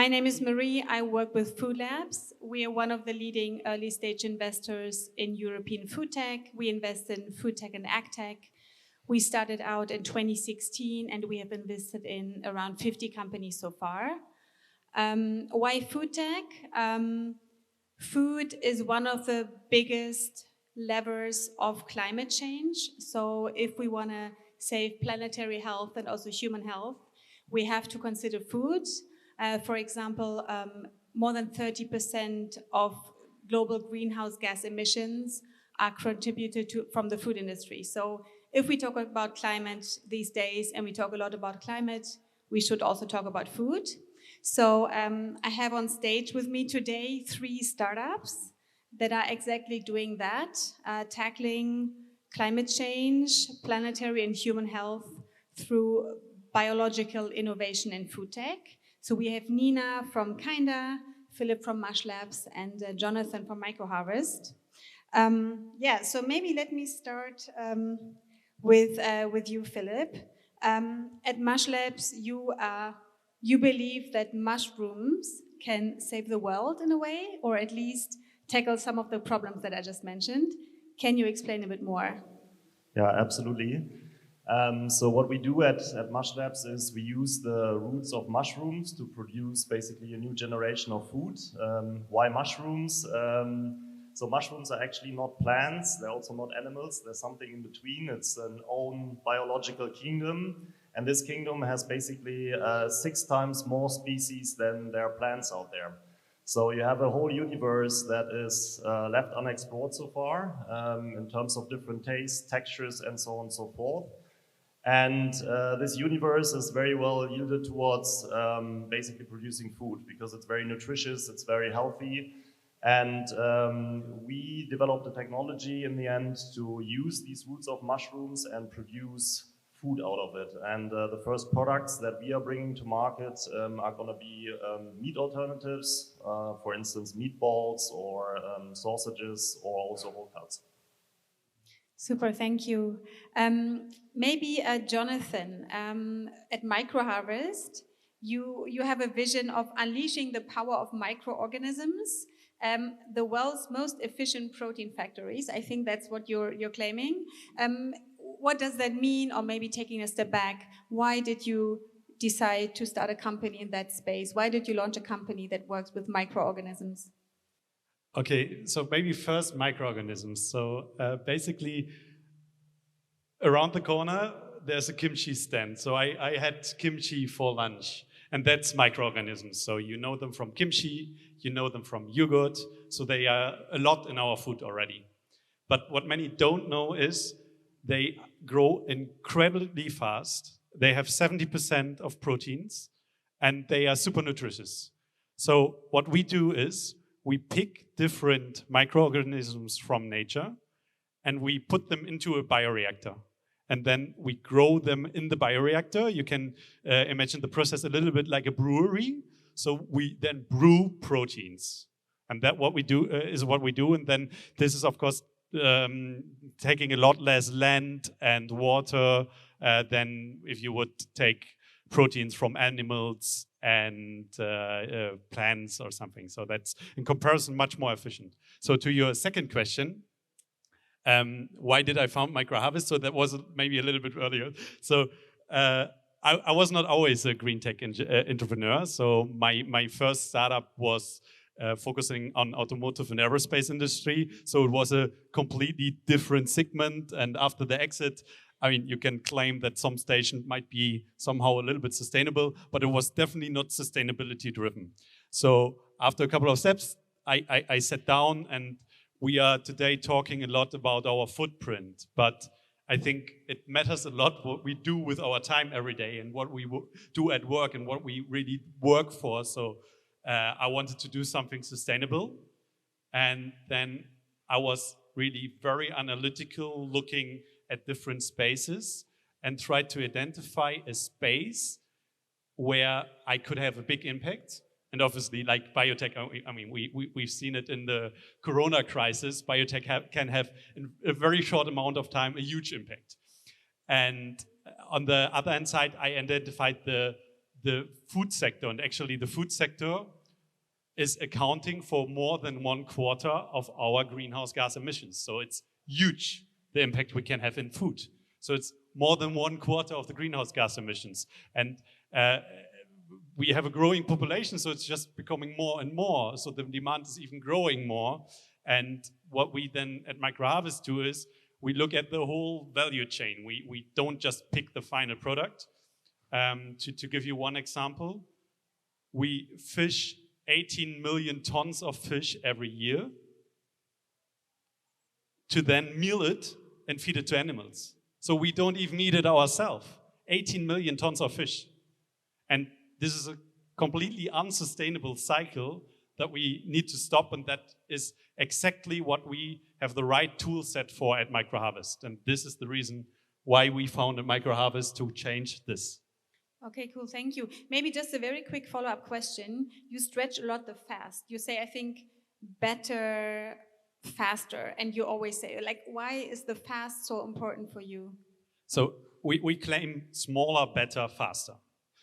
My name is Marie. I work with Foodlabs. We are one of the leading early stage investors in European food tech. We invest in food tech and ag tech. We started out in 2016 and we have invested in around 50 companies so far. Why food tech? Food is one of the biggest levers of climate change. So if we want to save planetary health and also human health, we have to consider food. For example, more than 30% of global greenhouse gas emissions are contributed from the food industry. So if we talk about climate these days, and we talk a lot about climate, we should also talk about food. So I have on stage with me today 3 startups that are exactly doing that, tackling climate change, planetary and human health through biological innovation in food tech. So we have Nina from Kynda, Philip from Mushlabs, and Jonathan from Microharvest. So maybe let me start with you, Philip. At Mushlabs, you believe that mushrooms can save the world in a way, or at least tackle some of the problems that I just mentioned. Can you explain a bit more? Yeah, absolutely. So what we do at Mushlabs is we use the roots of mushrooms to produce basically a new generation of food. Why mushrooms? So mushrooms are actually not plants, they're also not animals, there's something in between. It's an own biological kingdom, and this kingdom has basically 6 times more species than there are plants out there. So you have a whole universe that is left unexplored so far in terms of different tastes, textures, and so on and so forth. And this universe is very well yielded towards basically producing food because it's very nutritious, it's very healthy. And we developed a technology in the end to use these roots of mushrooms and produce food out of it. And the first products that we are bringing to market are going to be meat alternatives, for instance, meatballs or sausages or also whole cuts. Super, thank you. Maybe Jonathan, at Microharvest, you have a vision of unleashing the power of microorganisms, the world's most efficient protein factories. I think that's what you're claiming. What does that mean? Or maybe taking a step back, why did you decide to start a company in that space? Why did you launch a company that works with microorganisms? Okay, so maybe first microorganisms. So basically, around the corner, there's a kimchi stand. So I had kimchi for lunch, and that's microorganisms. So you know them from kimchi, you know them from yogurt. So they are a lot in our food already. But what many don't know is they grow incredibly fast. They have 70% of proteins, and they are super nutritious. So what we do is we pick different microorganisms from nature and we put them into a bioreactor. And then we grow them in the bioreactor. You can imagine the process a little bit like a brewery. So we then brew proteins. And that what we do is what we do. And then this is, of course, taking a lot less land and water than if you would take proteins from animals and plants or something. So that's, in comparison, much more efficient. So to your second question, why did I found Microharvest? So that was maybe a little bit earlier. So I was not always a green tech entrepreneur. So my first startup was focusing on automotive and aerospace industry. So it was a completely different segment. And after the exit, I mean, you can claim that some station might be somehow a little bit sustainable, but it was definitely not sustainability driven. So after a couple of steps, I sat down, and we are today talking a lot about our footprint, but I think it matters a lot what we do with our time every day and what we do at work and what we really work for. So I wanted to do something sustainable. And then I was really very analytical, looking at different spaces and tried to identify a space where I could have a big impact. And obviously, like biotech, I mean, we've seen it in the Corona crisis. Biotech can have, in a very short amount of time, a huge impact. And on the other hand side, I identified the the food sector, and actually the food sector is accounting for more than 1/4 of our greenhouse gas emissions. So it's huge, the impact we can have in food. So it's more than 1/4 of the greenhouse gas emissions. And we have a growing population, so it's just becoming more and more. So the demand is even growing more. And what we then at Microharvest do is we look at the whole value chain. We don't just pick the final product. To give you one example, we fish 18 million tons of fish every year to then meal it and feed it to animals. So we don't even eat it ourselves. 18 million tons of fish. And this is a completely unsustainable cycle that we need to stop, and that is exactly what we have the right tool set for at Microharvest. And this is the reason why we founded Microharvest, to change this. Okay, cool, thank you. Maybe just a very quick follow-up question. You stretch a lot the fast. You say, I think, better, faster, and you always say, like, why is the fast so important for you? So we claim smaller, better, faster.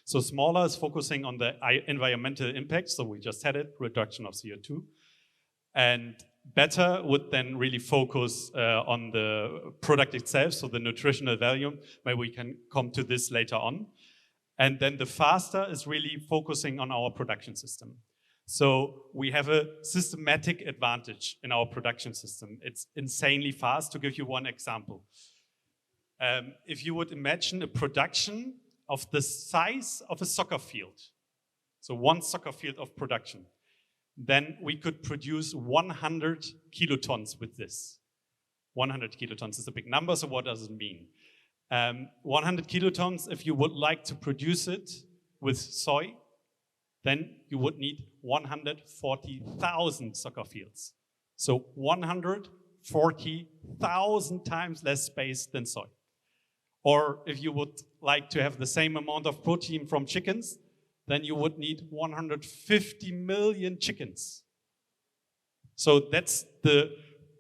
So smaller is focusing on the environmental impact, so we just had it, reduction of CO2. And better would then really focus on the product itself, so the nutritional value. Maybe we can come to this later on. And then the faster is really focusing on our production system. So we have a systematic advantage in our production system. It's insanely fast. To give you one example, if you would imagine a production of the size of a soccer field, so one soccer field of production, then we could produce 100 kilotons with this. 100 kilotons is a big number, so what does it mean? 100 kilotons, if you would like to produce it with soy, then you would need 140,000 soccer fields. So 140,000 times less space than soy. Or if you would like to have the same amount of protein from chickens, then you would need 150 million chickens. So that's the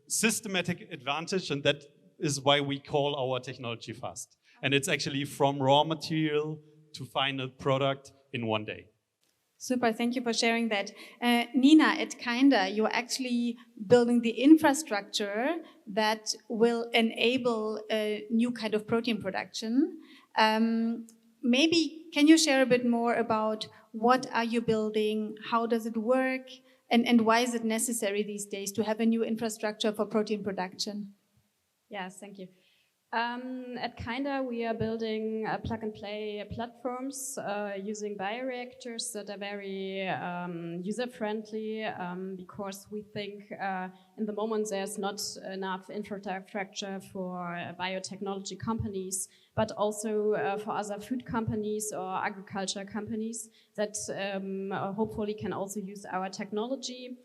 systematic advantage, and that is why we call our technology fast. And it's actually from raw material to final product in one day. Super, thank you for sharing that. Nina, at Kynda, you're actually building the infrastructure that will enable a new kind of protein production. Maybe can you share a bit more about what are you building, how does it work, and why is it necessary these days to have a new infrastructure for protein production? Yes, thank you. At Kynda, we are building plug-and-play platforms using bioreactors that are very user-friendly because we think in the moment there's not enough infrastructure for biotechnology companies, but also for other food companies or agriculture companies that hopefully can also use our technology.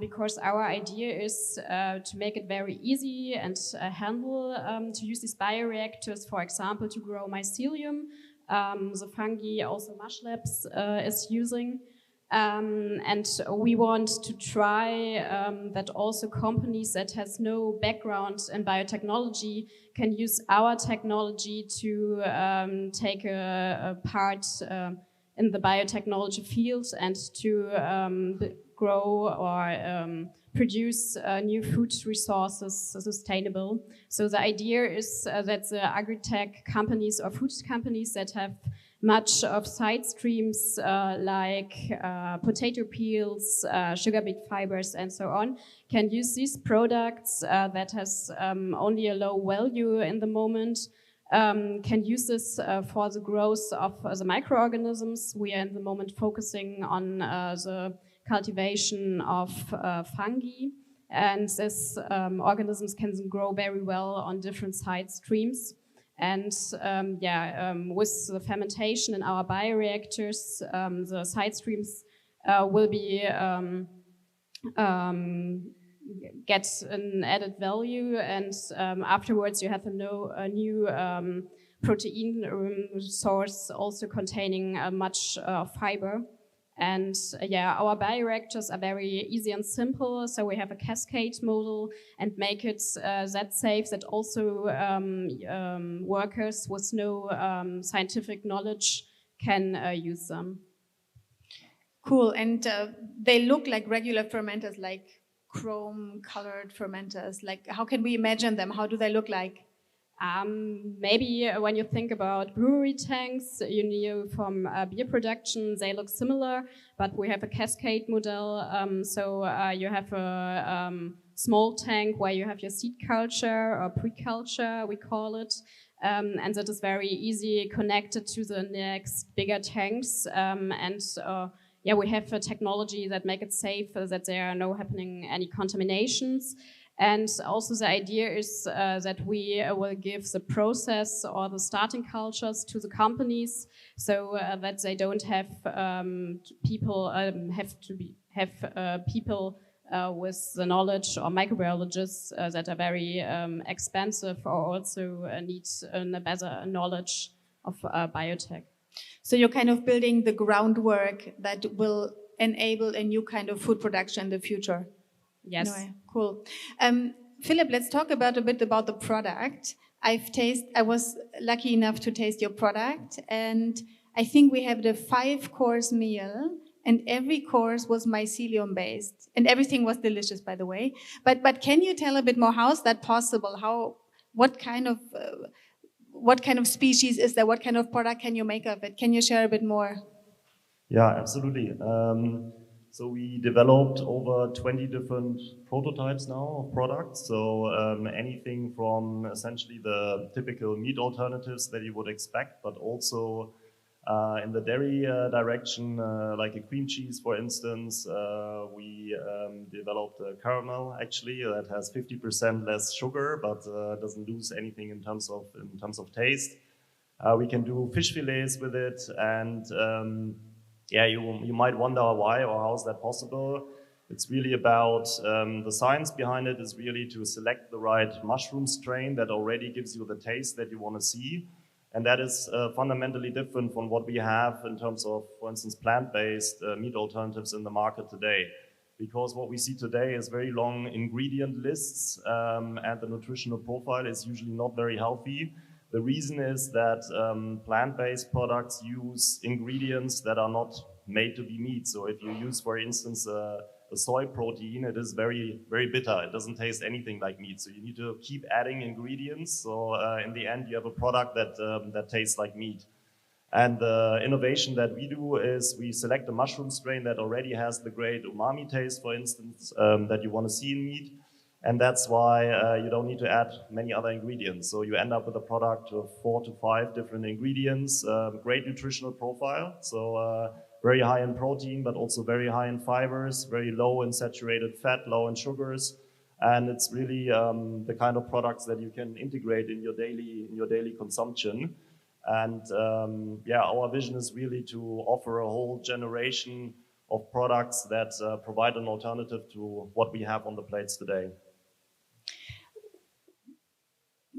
Because our idea is to make it very easy and handle to use these bioreactors, for example, to grow mycelium, the fungi also Mushlabs is using. And we want to try that also companies that has no background in biotechnology can use our technology to take a part in the biotechnology field and to grow or produce new food resources sustainable. So the idea is that the agri-tech companies or food companies that have much of side streams like potato peels, sugar beet fibers and so on can use these products that has only a low value in the moment, can use this for the growth of the microorganisms. We are in the moment focusing on the cultivation of fungi, and these organisms can grow very well on different side streams. And with the fermentation in our bioreactors, the side streams will be get an added value, and afterwards you have a new protein source also containing much fiber. And our bioreactors are very easy and simple, so we have a cascade model and make it that safe that also workers with no scientific knowledge can use them. Cool, and they look like regular fermenters, like chrome-colored fermenters. Like, how can we imagine them? How do they look like? Maybe when you think about brewery tanks, you know, from beer production, they look similar, but we have a cascade model. So you have a small tank where you have your seed culture or pre-culture, we call it. And that is very easy connected to the next bigger tanks. Yeah, we have a technology that make it safe, that there are no happening any contaminations. And also the idea is that we will give the process or the starting cultures to the companies, so that they don't have people people with the knowledge, or microbiologists that are very expensive, or also need a better knowledge of biotech. So you're kind of building the groundwork that will enable a new kind of food production in the future. Yes. Anyway, cool. Philip, let's talk a bit about the product. I was lucky enough to taste your product, and I think we have the 5-course meal, and every course was mycelium based, and everything was delicious, by the way. But can you tell a bit more? How is that possible? What kind of species is there? What kind of product can you make of it? Can you share a bit more? Yeah, absolutely. So we developed over 20 different prototypes now of products. So anything from essentially the typical meat alternatives that you would expect, but also in the dairy direction, like a cream cheese, for instance. We developed a caramel actually that has 50% less sugar, but doesn't lose anything in terms of taste. We can do fish fillets with it, and yeah, you might wonder why or how is that possible. It's really about the science behind it is really to select the right mushroom strain that already gives you the taste that you want to see. And that is fundamentally different from what we have in terms of, for instance, plant-based meat alternatives in the market today. Because what we see today is very long ingredient lists, and the nutritional profile is usually not very healthy. The reason is that plant-based products use ingredients that are not made to be meat. So if you use, for instance, a soy protein, it is very, very bitter. It doesn't taste anything like meat. So you need to keep adding ingredients. So in the end, you have a product that tastes like meat. And the innovation that we do is we select a mushroom strain that already has the great umami taste, for instance, that you want to see in meat. And that's why you don't need to add many other ingredients. So you end up with a product of 4 to 5 different ingredients, great nutritional profile. So very high in protein, but also very high in fibers, very low in saturated fat, low in sugars. And it's really the kind of products that you can integrate in your daily consumption. And yeah, our vision is really to offer a whole generation of products that provide an alternative to what we have on the plates today.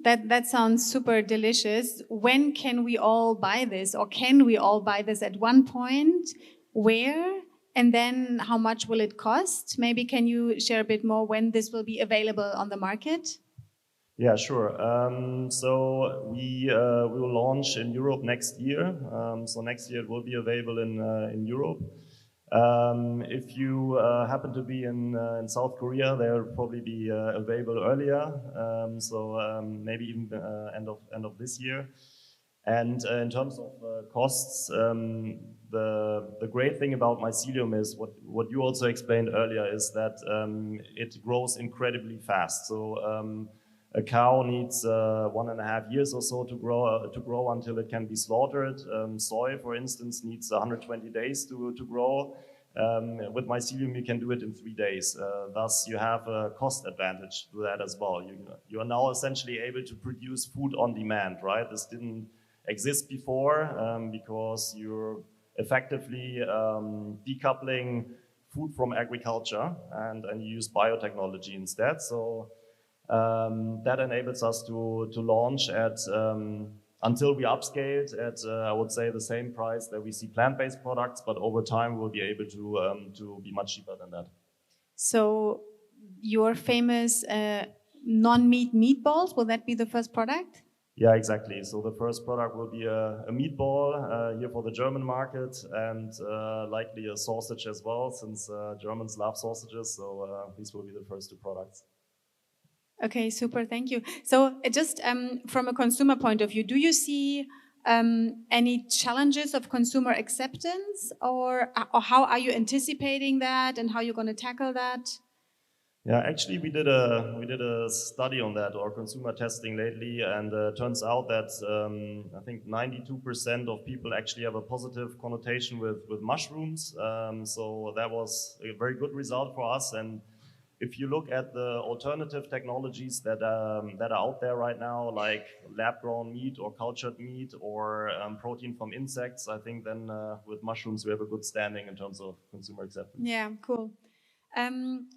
That sounds super delicious. When can we all buy this? Or can we all buy this at one point? Where? And then how much will it cost? Maybe can you share a bit more when this will be available on the market? Yeah, sure. So we will launch in Europe next year. So next year it will be available in Europe. If you happen to be in South Korea, they'll probably be available earlier. So maybe even end of this year. And in terms of costs, the great thing about mycelium is what you also explained earlier is that it grows incredibly fast. So a cow needs 1.5 years or so to grow until it can be slaughtered. Soy, for instance, needs 120 days to grow. With mycelium, you can do it in 3 days. Thus, you have a cost advantage to that as well. You are now essentially able to produce food on demand, right? This didn't exist before because you're effectively decoupling food from agriculture and you use biotechnology instead. So that enables us to launch at, until we upscaled at, I would say, the same price that we see plant-based products, but over time we'll be able to be much cheaper than that. So your famous non-meat meatballs, will that be the first product? Yeah, exactly. So the first product will be a meatball here for the German market, and likely a sausage as well, since Germans love sausages. So these will be the first 2 products. Okay, super, thank you. So just from a consumer point of view, do you see any challenges of consumer acceptance, or how are you anticipating that and how you're going to tackle that? Yeah, actually, we did a study on that, or consumer testing lately, and turns out that I think 92% of people actually have a positive connotation with mushrooms. So that was a very good result for us. And if you look at the alternative technologies that are out there right now, like lab-grown meat or cultured meat or protein from insects, I think then with mushrooms we have a good standing in terms of consumer acceptance. Yeah, cool.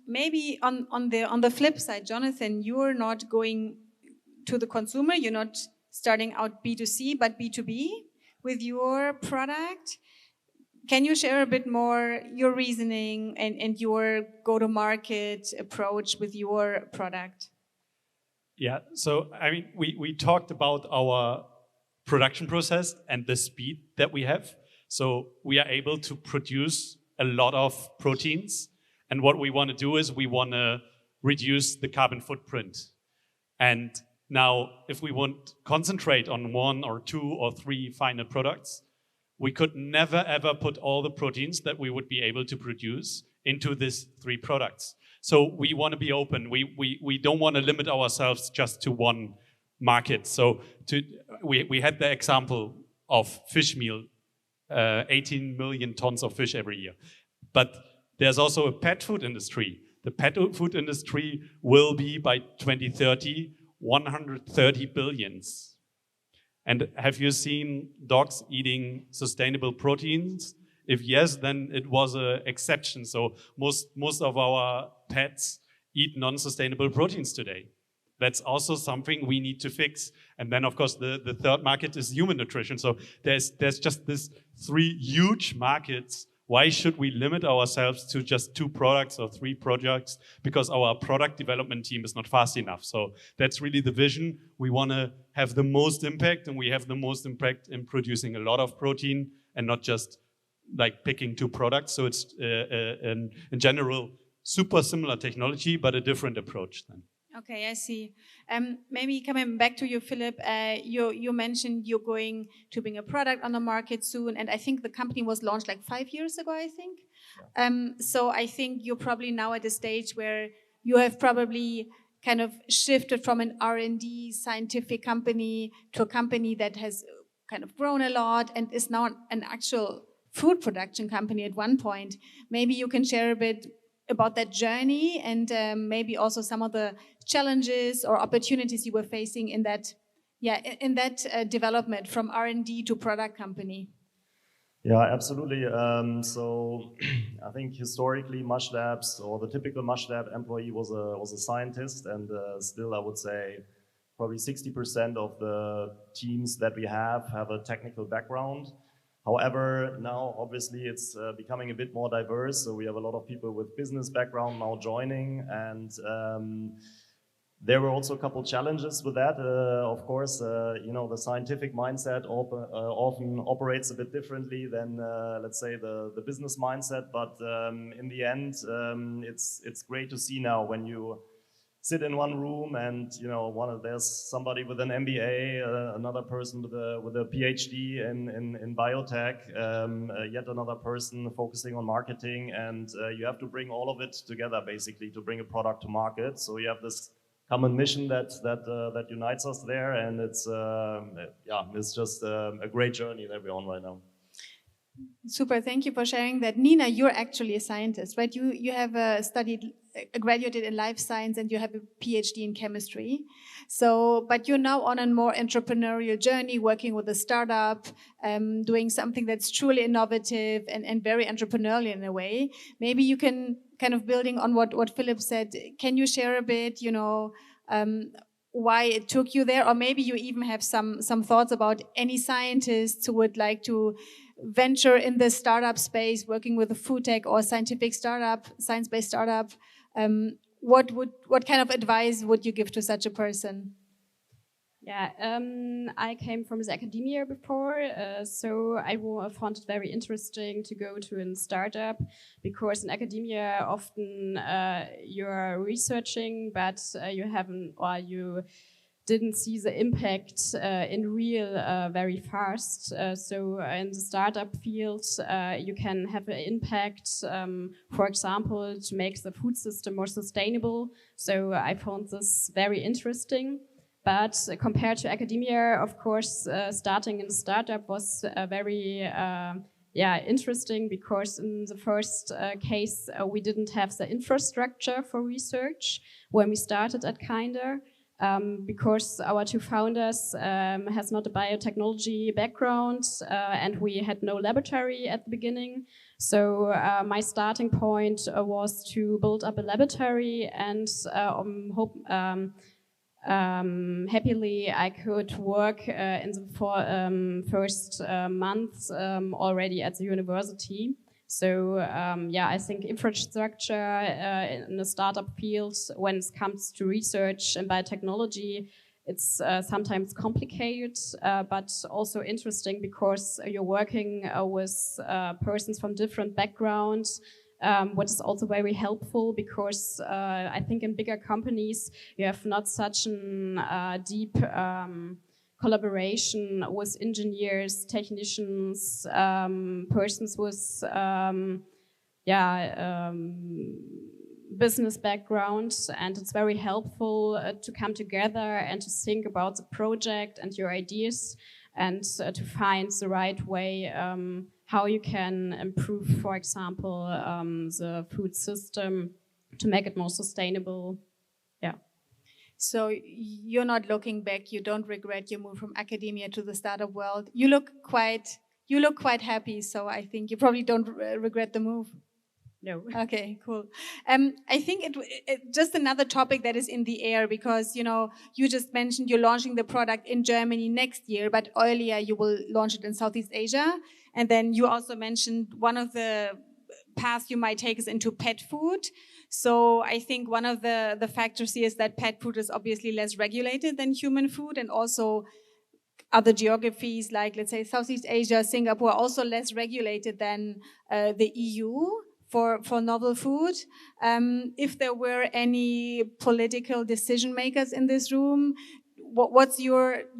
Maybe on the flip side, Jonathan, you're not going to the consumer. You're not starting out B2C, but B2B with your product. Can you share a bit more your reasoning and your go-to-market approach with your product? Yeah, so I mean, we talked about our production process and the speed that we have. So we are able to produce a lot of proteins. And what we want to do is we want to reduce the carbon footprint. And now, if we want to concentrate on 1 or 2 or 3 final products, we could never ever put all the proteins that we would be able to produce into these 3 products. So we want to be open. We don't want to limit ourselves just to one market. So we had the example of fish meal, 18 million tons of fish every year. But there's also a pet food industry. The pet food industry will be by 2030, 130 billions. And have you seen dogs eating sustainable proteins? If yes, then it was an exception. So most of our pets eat non-sustainable proteins today. That's also something we need to fix. And then, of course, the third market is human nutrition. So there's just these 3 huge markets. Why should we limit ourselves to just 2 products or 3 projects? Because our product development team is not fast enough. So that's really the vision. We want to have the most impact, and we have the most impact in producing a lot of protein and not just like picking 2 products. So it's in general super similar technology, but a different approach then. Okay, I see. Maybe coming back to you, Philip, you mentioned you're going to bring a product on the market soon, and I think the company was launched like 5 years ago, I think. Yeah. So I think you're probably now at a stage where you have probably kind of shifted from an R&D scientific company to a company that has kind of grown a lot and is now an actual food production company at one point. Maybe you can share a bit about that journey and maybe also some of the challenges or opportunities you were facing in that, development from R&D to product company. Yeah, absolutely. So I think historically Mushlabs, or the typical Mushlab employee, was a scientist, and still I would say probably 60% of the teams that we have a technical background. However, now obviously it's becoming a bit more diverse, so we have a lot of people with business background now joining, and there were also a couple challenges with that. Of course, the scientific mindset often operates a bit differently than, let's say, the business mindset. But in the end, it's great to see now when you sit in one room and there's somebody with an MBA, another person with a PhD in biotech, yet another person focusing on marketing, and you have to bring all of it together basically to bring a product to market. So you have this common mission that unites us there, and it's just a great journey that we're on right now. Super, thank you for sharing that. Nina, you're actually a scientist, right? You have graduated in life science and you have a PhD in chemistry. So, but you're now on a more entrepreneurial journey, working with a startup, doing something that's truly innovative and very entrepreneurial in a way. Maybe you can, kind of building on what Philip said, can you share a bit, why it took you there? Or maybe you even have some thoughts about any scientists who would like to venture in the startup space, working with a food tech or scientific startup, science-based startup. What kind of advice would you give to such a person? Yeah, I came from the academia before, so I found it very interesting to go to a startup, because in academia often you're researching, but you haven't, or you didn't see the impact in real very fast. So in the startup field, you can have an impact, for example, to make the food system more sustainable. So I found this very interesting. But compared to academia, of course, starting in a startup was very interesting, because in the first case, we didn't have the infrastructure for research when we started at Kynda. Because our two founders has not a biotechnology background, and we had no laboratory at the beginning. So my starting point was to build up a laboratory, and happily I could work in the first months already at the university. So I think infrastructure in the startup field, when it comes to research and biotechnology, it's sometimes complicated, but also interesting, because you're working with persons from different backgrounds, what is also very helpful, because I think in bigger companies you have not such a deep collaboration with engineers, technicians, persons with business backgrounds, and it's very helpful to come together and to think about the project and your ideas, and to find the right way how you can improve, for example, the food system to make it more sustainable. Yeah. So you're not looking back. You don't regret your move from academia to the startup world. You look quite happy. So I think you probably don't regret the move. No. Okay, cool. I think it just another topic that is in the air, because you just mentioned you're launching the product in Germany next year, but earlier you will launch it in Southeast Asia, and then you also mentioned one of the paths you might take is into pet food. So I think one of the factors here is that pet food is obviously less regulated than human food, and also other geographies like, let's say, Southeast Asia, Singapore, also less regulated than the EU for novel food. If there were any political decision makers in this room,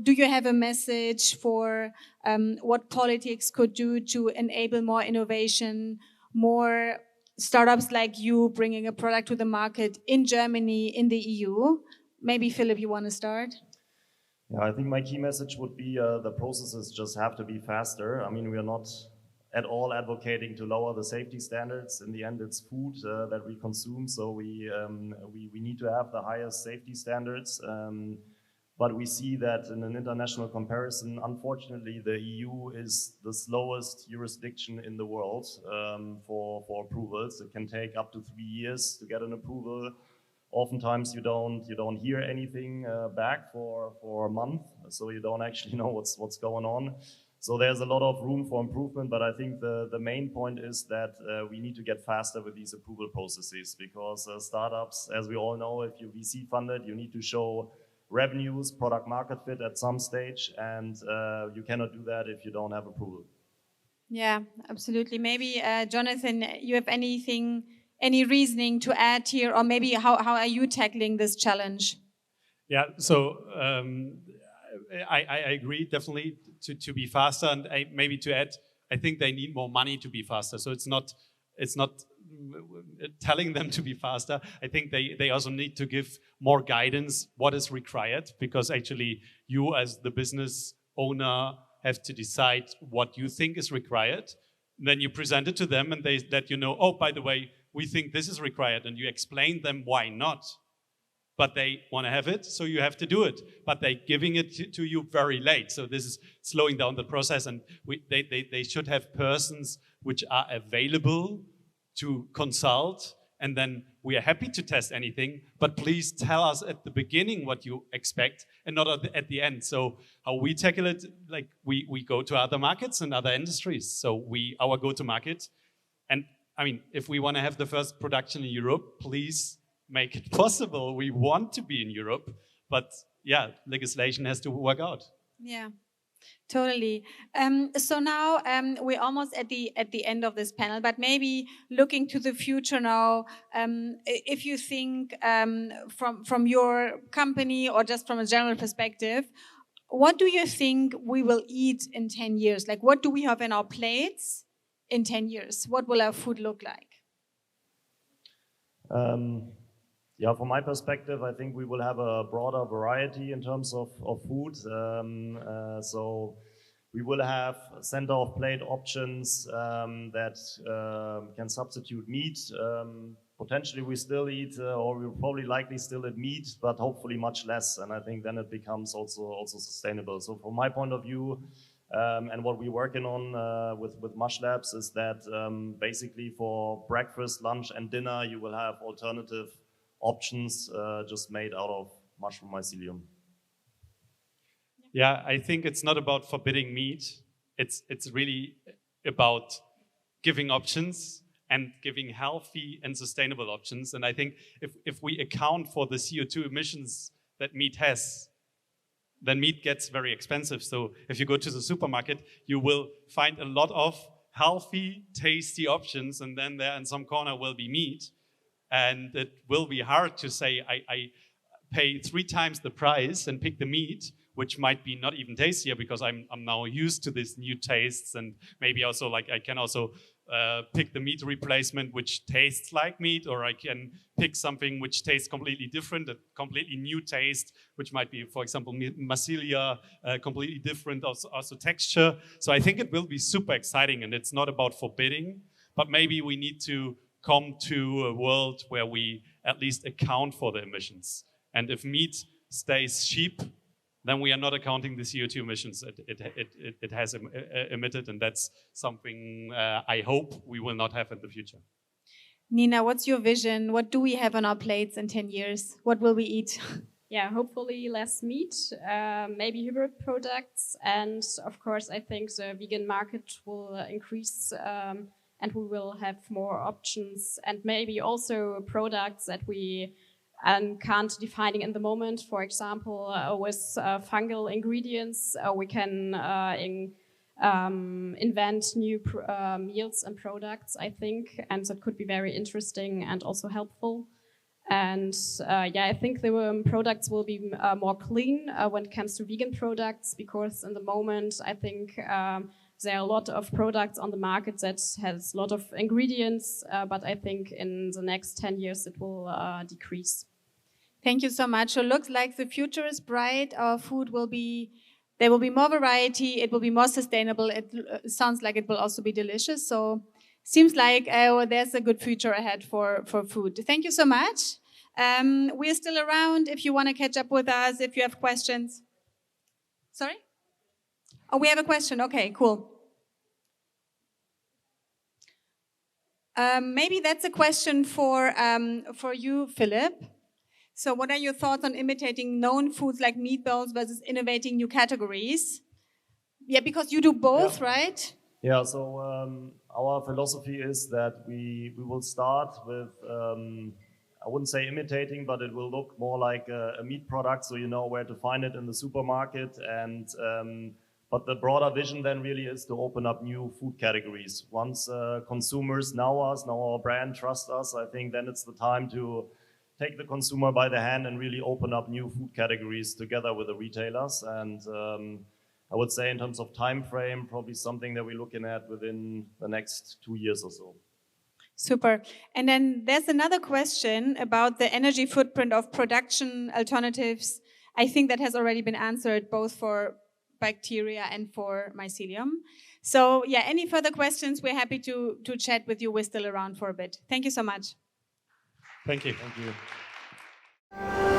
do you have a message for what politics could do to enable more innovation, more startups like you bringing a product to the market in Germany, in the EU? Maybe Philip, you want to start? Yeah, I think my key message would be the processes just have to be faster. I mean, we are not at all advocating to lower the safety standards. In the end, it's food that we consume, so we need to have the highest safety standards. But we see that in an international comparison, unfortunately, the EU is the slowest jurisdiction in the world for approvals. It can take up to 3 years to get an approval. Oftentimes you don't hear anything back for a month, so you don't actually know what's going on. So there's a lot of room for improvement, but I think the main point is that we need to get faster with these approval processes, because startups, as we all know, if you're VC funded, you need to show revenues, product market fit at some stage, and you cannot do that if you don't have approval. Yeah, absolutely. Maybe Jonathan, you have any reasoning to add here, or maybe how are you tackling this challenge? Yeah, so I agree definitely to be faster, and maybe to add, I think they need more money to be faster. So it's not telling them to be faster. I think they also need to give more guidance what is required, because actually you as the business owner have to decide what you think is required. Then you present it to them and they let you know, oh, by the way, we think this is required, and you explain them why not. But they want to have it, so you have to do it. But they're giving it to you very late. So this is slowing down the process, and they should have persons which are available to consult, and then we are happy to test anything, but please tell us at the beginning what you expect and not at the end. So how we tackle it, like we go to other markets and other industries. So our go-to-market, and I mean, if we want to have the first production in Europe, please make it possible. We want to be in Europe, but legislation has to work out. Yeah. Totally. So now we're almost at the end of this panel, but maybe looking to the future now, if you think from your company or just from a general perspective, what do you think we will eat in 10 years? Like, what do we have in our plates in 10 years? What will our food look like? Yeah, from my perspective, I think we will have a broader variety in terms of food. So we will have center of plate options that can substitute meat. Potentially we still eat, or we'll probably likely still eat meat, but hopefully much less. And I think then it becomes also sustainable. So from my point of view, and what we're working on with Mushlabs is that basically for breakfast, lunch, and dinner, you will have alternative options just made out of mushroom mycelium. Yeah, I think it's not about forbidding meat. It's really about giving options and giving healthy and sustainable options. And I think if we account for the CO2 emissions that meat has, then meat gets very expensive. So if you go to the supermarket, you will find a lot of healthy, tasty options, and then there in some corner will be meat. And it will be hard to say, I pay 3 times the price and pick the meat, which might be not even tastier because I'm now used to these new tastes. And maybe also like I can also pick the meat replacement, which tastes like meat, or I can pick something which tastes completely different, a completely new taste, which might be, for example, mycelia, completely different also texture. So I think it will be super exciting, and it's not about forbidding, but maybe we need to come to a world where we at least account for the emissions. And if meat stays cheap, then we are not accounting the CO2 emissions it has emitted, and that's something I hope we will not have in the future. Nina, what's your vision? What do we have on our plates in 10 years? What will we eat? Yeah, hopefully less meat, maybe hybrid products, and of course I think the vegan market will increase and we will have more options, and maybe also products that we can't define in the moment. For example, with fungal ingredients, we can invent new meals and products, I think, and that could be very interesting and also helpful. And yeah, I think the products will be more clean when it comes to vegan products, because in the moment, I think there are a lot of products on the market that has a lot of ingredients, but I think in the next 10 years it will decrease. Thank you so much. So it looks like the future is bright. Our food will be, there will be more variety. It will be more sustainable. It sounds like it will also be delicious. So seems like there's a good future ahead for food. Thank you so much. We're still around if you want to catch up with us, if you have questions. Sorry? Oh, we have a question. Okay, cool. Maybe that's a question for you, Philip. So what are your thoughts on imitating known foods like meatballs versus innovating new categories? Yeah, because you do both, right? Yeah, so our philosophy is that we will start with, I wouldn't say imitating, but it will look more like a meat product, so you know where to find it in the supermarket. And but the broader vision then really is to open up new food categories. Once consumers know us, know our brand, trust us, I think then it's the time to take the consumer by the hand and really open up new food categories together with the retailers. And I would say in terms of time frame, probably something that we're looking at within the next 2 years or so. Super. And then there's another question about the energy footprint of production alternatives. I think that has already been answered both for bacteria and for mycelium. So yeah, any further questions, we're happy to chat with you. We're still around for a bit. Thank you so much. Thank you. Thank you.